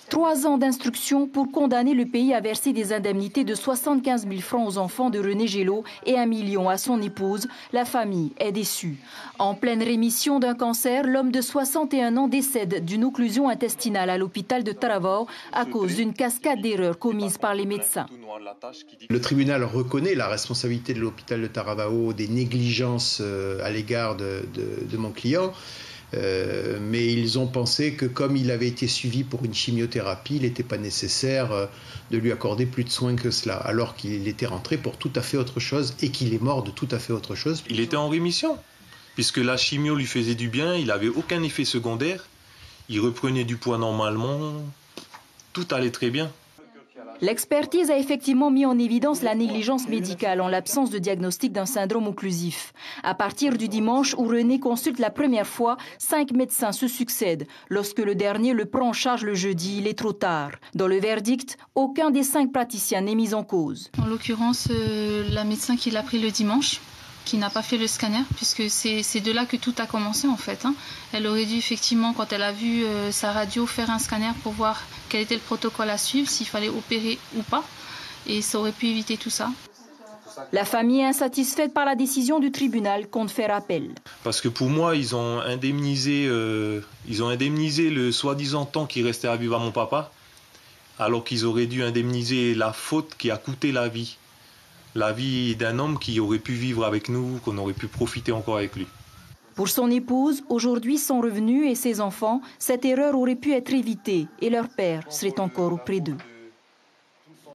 3 ans d'instruction pour condamner le pays à verser des indemnités de 75 000 francs aux enfants de René Gello et 1 million à son épouse. La famille est déçue. En pleine rémission d'un cancer, l'homme de 61 ans décède d'une occlusion intestinale à l'hôpital de Taravao à cause d'une cascade d'erreurs commises par les médecins. Le tribunal reconnaît la responsabilité de l'hôpital de Taravao des négligences à l'égard de mon client. Mais ils ont pensé que comme il avait été suivi pour une chimiothérapie, il n'était pas nécessaire de lui accorder plus de soins que cela, alors qu'il était rentré pour tout à fait autre chose et qu'il est mort de tout à fait autre chose. Il était en rémission, puisque la chimio lui faisait du bien, il n'avait aucun effet secondaire, il reprenait du poids normalement, tout allait très bien. L'expertise a effectivement mis en évidence la négligence médicale en l'absence de diagnostic d'un syndrome occlusif. À partir du dimanche où René consulte la première fois, 5 médecins se succèdent. Lorsque le dernier le prend en charge le jeudi, il est trop tard. Dans le verdict, aucun des 5 praticiens n'est mis en cause. En l'occurrence, la médecin qui l'a pris le dimanche, qui n'a pas fait le scanner, puisque c'est de là que tout a commencé en fait. Elle aurait dû effectivement, quand elle a vu sa radio, faire un scanner pour voir quel était le protocole à suivre, s'il fallait opérer ou pas, et ça aurait pu éviter tout ça. La famille est insatisfaite par la décision du tribunal compte faire appel. Parce que pour moi, ils ont indemnisé le soi-disant temps qui restait à vivre à mon papa, alors qu'ils auraient dû indemniser la faute qui a coûté la vie. La vie d'un homme qui aurait pu vivre avec nous, qu'on aurait pu profiter encore avec lui. Pour son épouse, aujourd'hui sans revenu et ses enfants, cette erreur aurait pu être évitée et leur père serait encore auprès d'eux.